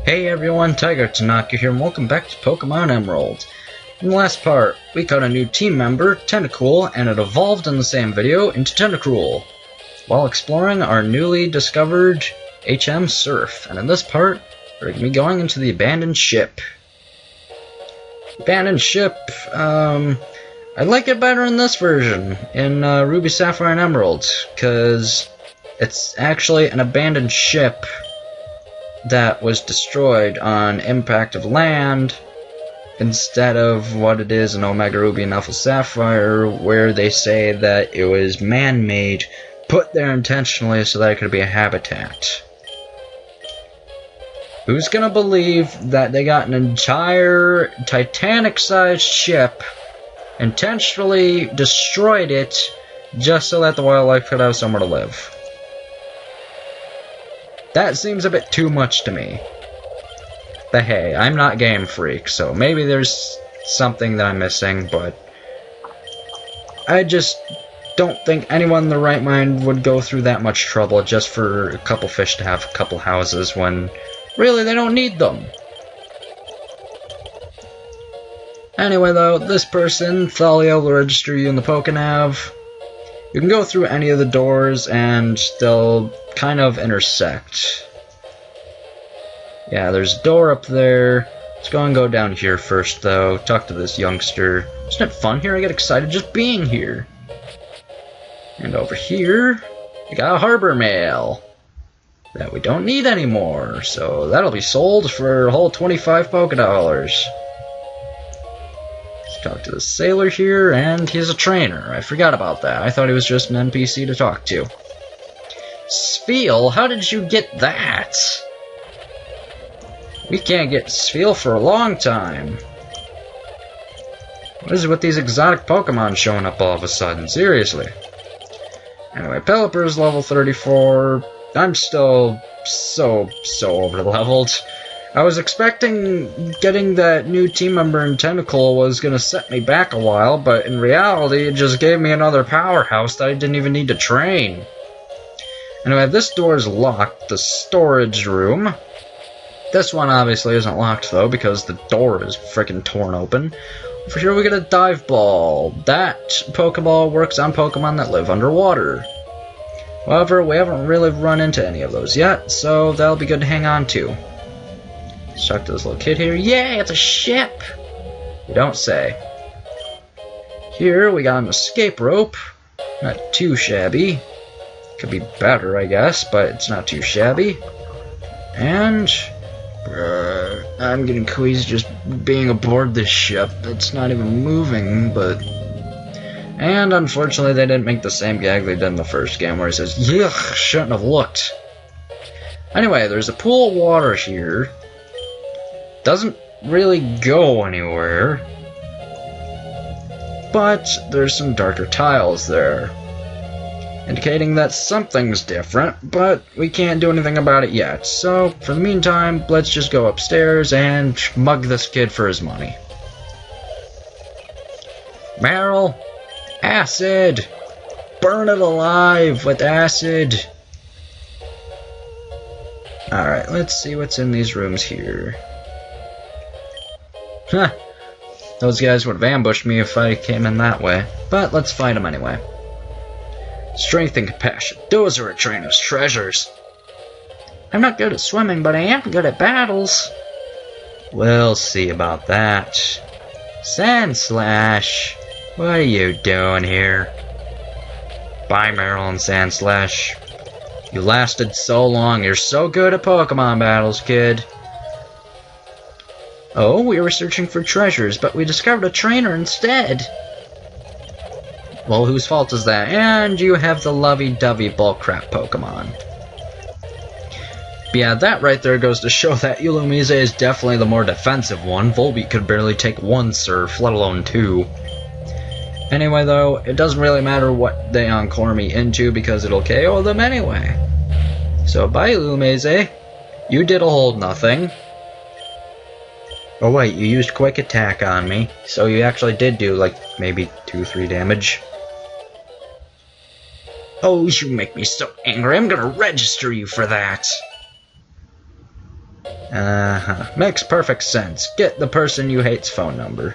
Hey everyone, Tigertenaka here, and welcome back to Pokemon Emerald. In the last part, we caught a new team member, Tentacool, and it evolved in the same video into Tentacruel, while exploring our newly discovered HM Surf. And in this part, we're going to be going into the abandoned ship. Abandoned ship, I like it better in this version, in Ruby, Sapphire, and Emerald, because it's actually an abandoned ship that was destroyed on impact of land, instead of what it is in Omega Ruby and Alpha Sapphire, where they say that it was man-made, put there intentionally so that it could be a habitat. Who's gonna believe that they got an entire Titanic-sized ship, intentionally destroyed it, just so that the wildlife could have somewhere to live? That seems a bit too much to me. But hey, I'm not Game Freak, so maybe there's something that I'm missing, but I just don't think anyone in their right mind would go through that much trouble just for a couple fish to have a couple houses when really they don't need them. Anyway though, this person, Thalia, will register you in the Pokenav. You can go through any of the doors and they'll kind of intersect. Yeah, there's a door up there. Let's go down here first though. Talk to this youngster. Isn't it fun here? I get excited just being here. And over here, we got a harbor mail that we don't need anymore. So that'll be sold for a whole 25 Pokedollars. Talk to the sailor here, and he's a trainer. I forgot about that. I thought he was just an NPC to talk to. Spheal? How did you get that? We can't get Spheal for a long time. What is it with these exotic Pokemon showing up all of a sudden? Seriously. Anyway, Pelipper's level 34. I'm still so over-leveled. I was expecting getting that new team member in Tentacool was going to set me back a while, but in reality, it just gave me another powerhouse that I didn't even need to train. Anyway, this door is locked, the storage room. This one obviously isn't locked, though, because the door is freaking torn open. Over here we get a dive ball. That Pokeball works on Pokemon that live underwater. However, we haven't really run into any of those yet, so that'll be good to hang on to. Let's talk to this little kid here. Yay, it's a ship! You don't say. Here we got an escape rope. Not too shabby. Could be better, I guess, but it's not too shabby. And I'm getting queasy just being aboard this ship. It's not even moving, but... And unfortunately they didn't make the same gag they did in the first game where it says, yuck, shouldn't have looked. Anyway, there's a pool of water here. Doesn't really go anywhere, but there's some darker tiles there, indicating that something's different, but we can't do anything about it yet. So, for the meantime, let's just go upstairs and mug this kid for his money. Meryl, acid! Burn it alive with acid! Alright, let's see what's in these rooms here. Huh. Those guys would have ambushed me if I came in that way. But let's fight them anyway. Strength and compassion. Those are a trainer's treasures. I'm not good at swimming, but I am good at battles. We'll see about that. Sandslash. What are you doing here? Bye, Meryl and Sandslash. You lasted so long. You're so good at Pokemon battles, kid. Oh, we were searching for treasures, but we discovered a trainer instead. Well, whose fault is that? And you have the lovey-dovey bullcrap Pokemon. But yeah, that right there goes to show that Illumise is definitely the more defensive one. Volbeat could barely take one surf, let alone two. Anyway, though, it doesn't really matter what they encore me into because it'll KO them anyway. So, bye, Illumise. You did a hold nothing. Oh wait, you used Quick Attack on me, so you actually did do, like, maybe 2-3 damage. Oh, you make me so angry, I'm gonna register you for that! Makes perfect sense. Get the person you hate's phone number.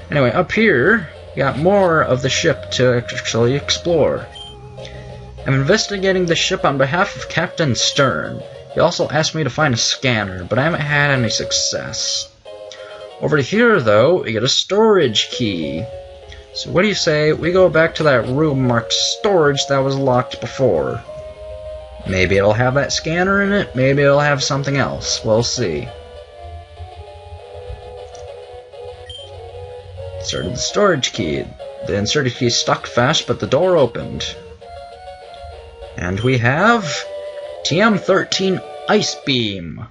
Anyway, up here, we got more of the ship to actually explore. I'm investigating the ship on behalf of Captain Stern. He also asked me to find a scanner, but I haven't had any success. Over here, though, we get a storage key. So what do you say we go back to that room marked storage that was locked before? Maybe it'll have that scanner in it, maybe it'll have something else. We'll see. Inserted the storage key. The inserted key stuck fast, but the door opened. And we have TM13 Ice Beam.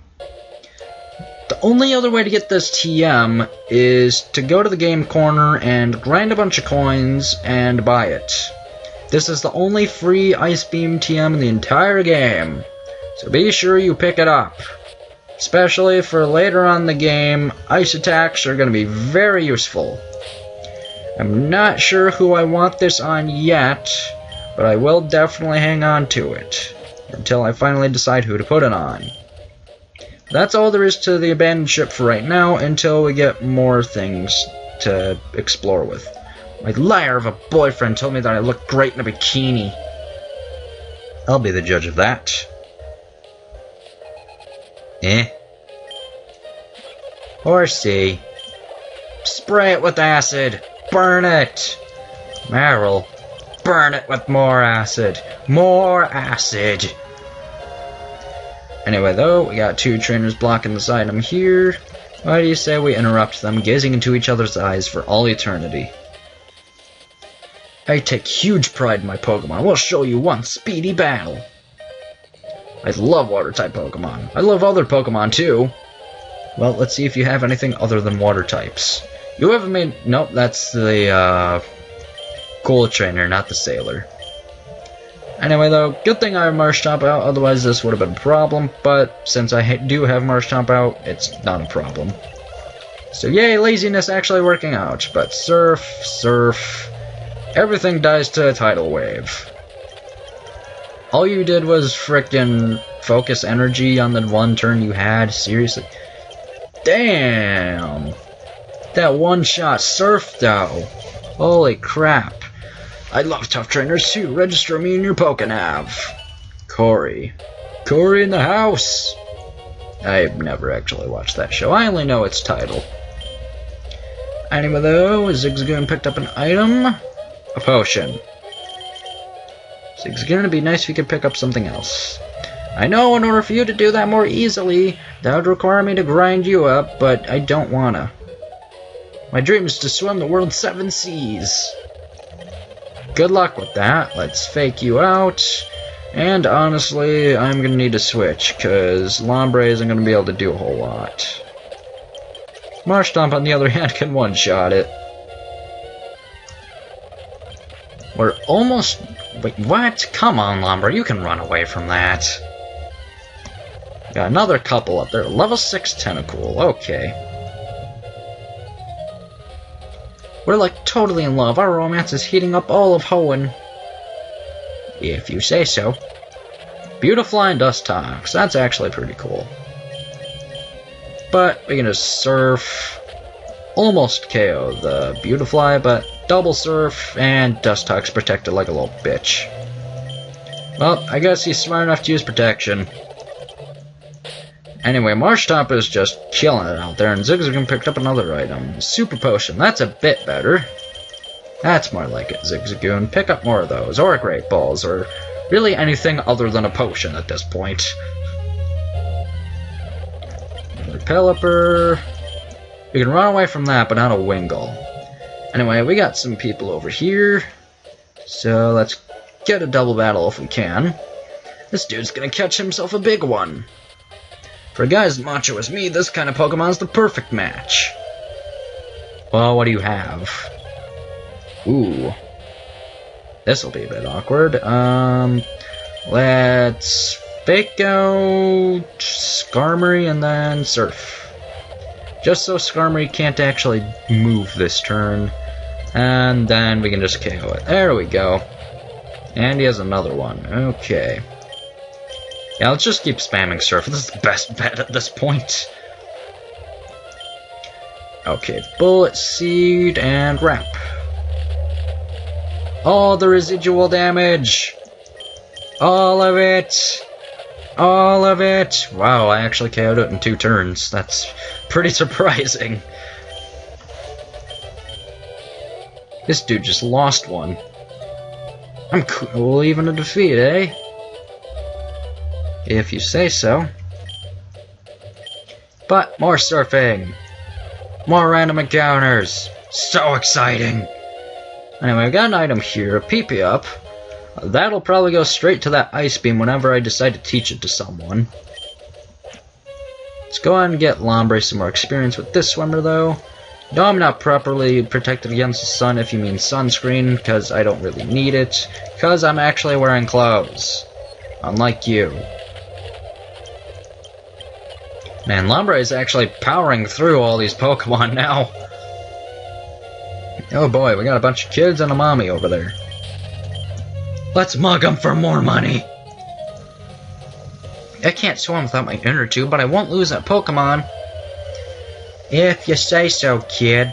The only other way to get this TM is to go to the game corner and grind a bunch of coins and buy it. This is the only free Ice Beam TM in the entire game, so be sure you pick it up. Especially for later on in the game, ice attacks are going to be very useful. I'm not sure who I want this on yet, but I will definitely hang on to it until I finally decide who to put it on. That's all there is to the abandoned ship for right now, until we get more things to explore with. My liar of a boyfriend told me that I look great in a bikini. I'll be the judge of that. Horsey. Spray it with acid. Burn it. Meryl. Burn it with more acid. More acid. Anyway, though, we got two trainers blocking this item here. Why do you say we interrupt them, gazing into each other's eyes for all eternity? I take huge pride in my Pokemon. We'll show you one speedy battle. I love Water-type Pokemon. I love other Pokemon, too. Well, let's see if you have anything other than Water types. You haven't made... Nope, that's the, Cool Trainer, not the Sailor. Anyway, though, good thing I have Marshtomp out, otherwise this would have been a problem, but since I do have Marshtomp out, it's not a problem. So yay, laziness actually working out, but Surf, everything dies to a tidal wave. All you did was frickin' focus energy on the one turn you had, seriously? Damn! That one-shot Surf, though. Holy crap. I love tough trainers too. Register me in your Pokenav. Corey. Corey in the house. I've never actually watched that show. I only know its title. Anyway, though, Zigzagoon picked up an item. A potion. Zigzagoon, it'd be nice if you could pick up something else. I know in order for you to do that more easily, that would require me to grind you up, but I don't wanna. My dream is to swim the world's 7 seas. Good luck with that. Let's fake you out. And honestly, I'm gonna need to switch, because Lombre isn't gonna be able to do a whole lot. Marshtomp, on the other hand, can one-shot it. We're almost... Wait, what? Come on, Lombre, you can run away from that. Got another couple up there. Level 6 Tentacool. Okay. We're like totally in love. Our romance is heating up all of Hoenn. If you say so. Beautifly and Dustox. That's actually pretty cool. But we can just Surf. Almost KO the Beautifly, but double Surf and Dustox protected like a little bitch. Well, I guess he's smart enough to use protection. Anyway, Marshtomp is just killing it out there, and Zigzagoon picked up another item. Super Potion, that's a bit better. That's more like it, Zigzagoon. Pick up more of those, or Great Balls, or really anything other than a potion at this point. Another Pelipper. We can run away from that, but not a Wingull. Anyway, we got some people over here, so let's get a double battle if we can. This dude's gonna catch himself a big one. For a guy as macho as me, this kind of Pokemon's the perfect match. Well, what do you have? Ooh. This'll be a bit awkward. Let's fake out Skarmory and then Surf. Just so Skarmory can't actually move this turn. And then we can just KO it. There we go. And he has another one. Okay. Yeah, let's just keep spamming surf. This is the best bet at this point. Okay, bullet, seed, and ramp. All the residual damage! All of it! All of it! Wow, I actually KO'd it in 2 turns. That's pretty surprising. This dude just lost one. I'm cool even a defeat, eh? If you say so. But more surfing! More random encounters! So exciting! Anyway, I got an item here, a PP up. That'll probably go straight to that ice beam whenever I decide to teach it to someone. Let's go ahead and get Lombre some more experience with this swimmer, though. No, I'm not properly protected against the sun if you mean sunscreen, because I don't really need it, because I'm actually wearing clothes. Unlike you. Man, Lombre is actually powering through all these Pokemon now. Oh boy, we got a bunch of kids and a mommy over there. Let's mug them for more money! I can't swim without my inner tube, but I won't lose that Pokemon. If you say so, kid.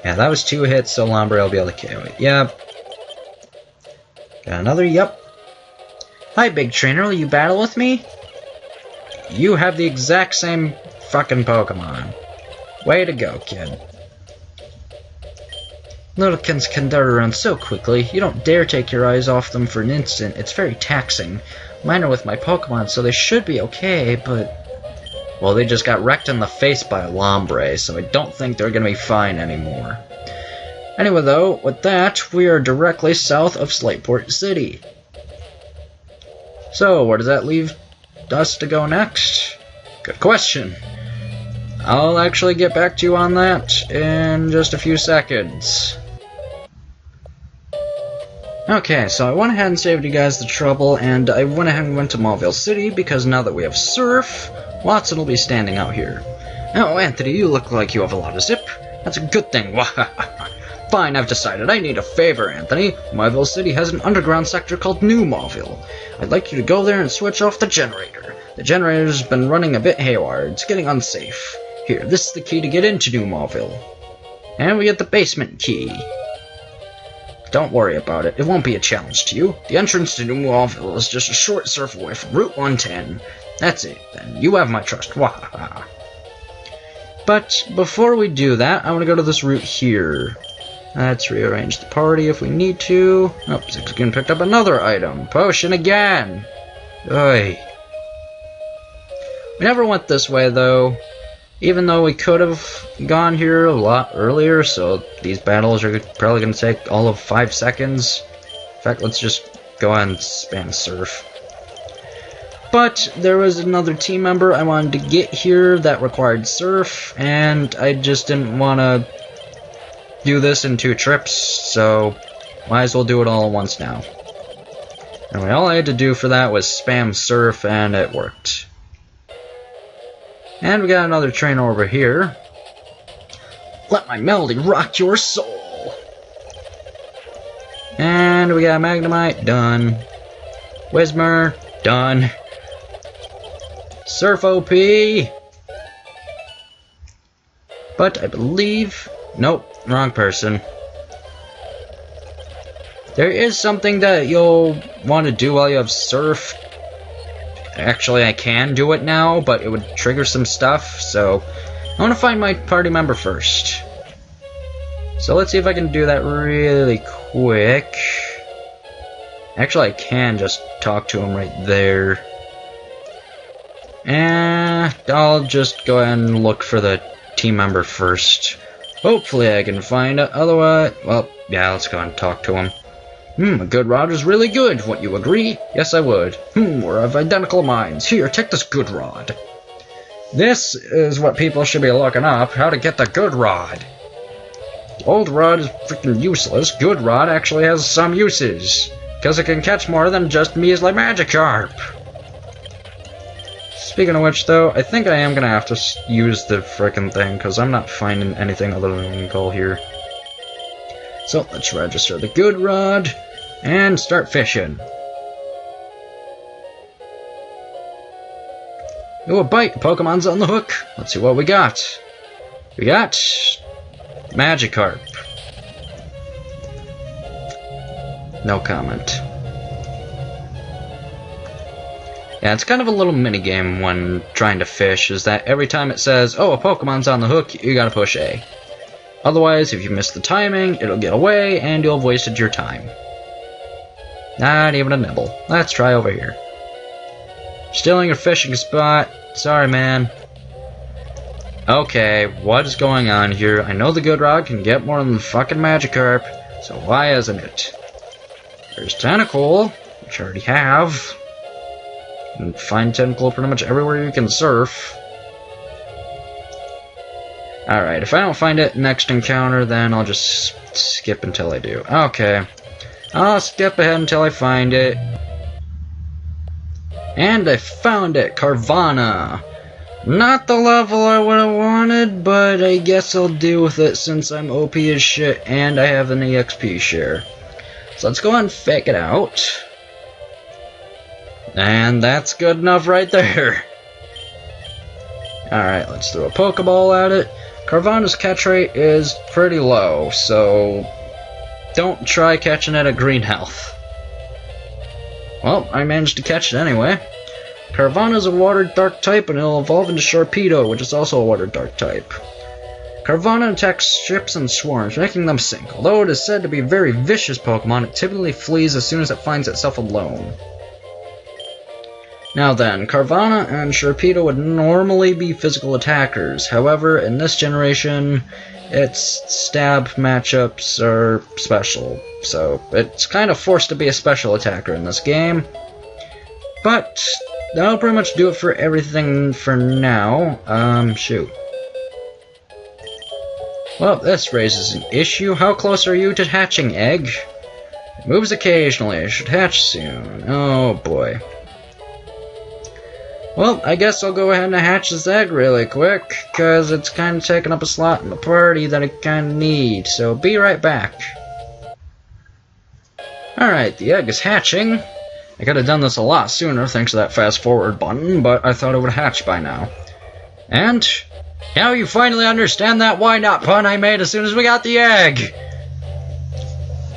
Yeah, that was 2 hits, so Lombre will be able to KO it. Yep. Got another, yep. Hi, big trainer, will you battle with me? You have the exact same fucking Pokemon. Way to go, kid. Littlekins can dart around so quickly, you don't dare take your eyes off them for an instant. It's very taxing. Mine are with my Pokemon, so they should be okay, but... Well, they just got wrecked in the face by a Lombre, so I don't think they're gonna be fine anymore. Anyway, though, with that, we are directly south of Slateport City. So, where does that leave us to go next? Good question. I'll actually get back to you on that in just a few seconds. Okay, so I went ahead and saved you guys the trouble, and I went ahead and went to Mauville City, because now that we have Surf, Watson will be standing out here. Oh, Anthony, you look like you have a lot of zip. That's a good thing. Fine, I've decided. I need a favor, Anthony. Mauville City has an underground sector called New Mauville. I'd like you to go there and switch off the generator. The generator's been running a bit haywire. It's getting unsafe. Here, this is the key to get into New Mauville. And we get the basement key. Don't worry about it. It won't be a challenge to you. The entrance to New Mauville is just a short surf away from Route 110. That's it, then. You have my trust. Wahaha. But before we do that, I want to go to this route here. Let's rearrange the party if we need to. Oh, Zigzagoon picked up another item. Potion again! Oy. We never went this way, though. Even though we could have gone here a lot earlier, so these battles are probably going to take all of 5 seconds. In fact, let's just go ahead and spam surf. But there was another team member I wanted to get here that required surf, and I just didn't want to do this in 2 trips, so might as well do it all at once now. Anyway, all I had to do for that was spam surf, and it worked. And we got another trainer over here. Let my melody rock your soul. And we got Magnemite, done. Whismer, done. Surf OP. But I believe... Nope, wrong person. There is something that you'll want to do while you have surf. Actually, I can do it now, but it would trigger some stuff, so I want to find my party member first. So let's see if I can do that really quick. Actually, I can just talk to him right there. And I'll just go ahead and look for the team member first. Hopefully I can find it, otherwise... Well, yeah, let's go ahead and talk to him. A good rod is really good. Wouldn't you agree? Yes, I would. We're of identical minds. Here, take this good rod. This is what people should be looking up, how to get the good rod. Old rod is freaking useless. Good rod actually has some uses, because it can catch more than just measly Magikarp. Speaking of which, though, I think I am going to have to use the frickin' thing, because I'm not finding anything other than gold here. So, let's register the good rod, and start fishing. Ooh, a bite! Pokemon's on the hook! Let's see what we got. We got... Magikarp. No comment. Yeah, it's kind of a little minigame when trying to fish, is that every time it says, oh, a Pokemon's on the hook, you gotta push A. Otherwise, if you miss the timing, it'll get away, and you'll have wasted your time. Not even a nibble. Let's try over here. Stealing your fishing spot. Sorry, man. Okay, what is going on here? I know the good rod can get more than the fucking Magikarp, so why isn't it? There's Tentacle, which I already have. You can find Tentacle pretty much everywhere you can surf. Alright, if I don't find it next encounter, then I'll just skip until I do. Okay. I'll skip ahead until I find it. And I found it! Carvanha! Not the level I would have wanted, but I guess I'll deal with it since I'm OP as shit and I have an EXP share. So let's go and fake it out. And that's good enough right there. Alright, let's throw a Pokeball at it. Carvanha's catch rate is pretty low, so don't try catching it at green health. Well, I managed to catch it anyway. Carvanha's a water dark type and it'll evolve into Sharpedo, which is also a water dark type. Carvanha attacks ships and swarms, making them sink. Although it is said to be a very vicious Pokemon, it typically flees as soon as it finds itself alone. Now then, Carvanha and Sharpedo would normally be physical attackers. However, in this generation, its stab matchups are special. So, it's kind of forced to be a special attacker in this game. But, that'll pretty much do it for everything for now. Shoot. Well, this raises an issue. How close are you to hatching egg? It moves occasionally. It should hatch soon. Oh boy. Well, I guess I'll go ahead and hatch this egg really quick, because it's kind of taking up a slot in the party that I kind of need, so be right back. Alright, the egg is hatching. I could have done this a lot sooner thanks to that fast forward button, but I thought it would hatch by now. And now you finally understand that why not pun I made as soon as we got the egg!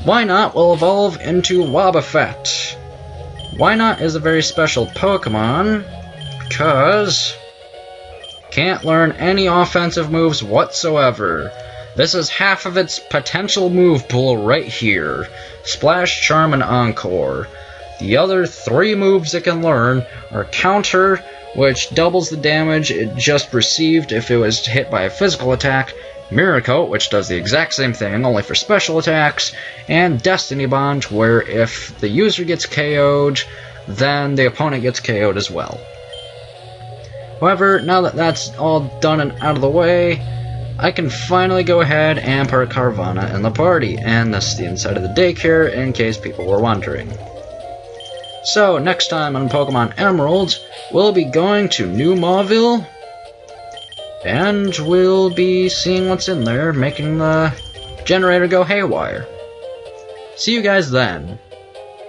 Why not will evolve into Wobbuffet. Why not is a very special Pokemon, because can't learn any offensive moves whatsoever. This is half of its potential move pool right here. Splash, Charm, and Encore. The other 3 moves it can learn are Counter, which doubles the damage it just received if it was hit by a physical attack, Mirror Coat, which does the exact same thing, only for special attacks, and Destiny Bond, where if the user gets KO'd, then the opponent gets KO'd as well. However, now that that's all done and out of the way, I can finally go ahead and put Carvanha in the party, and this is the inside of the daycare in case people were wondering. So, next time on Pokemon Emerald, we'll be going to New Mauville, and we'll be seeing what's in there, making the generator go haywire. See you guys then.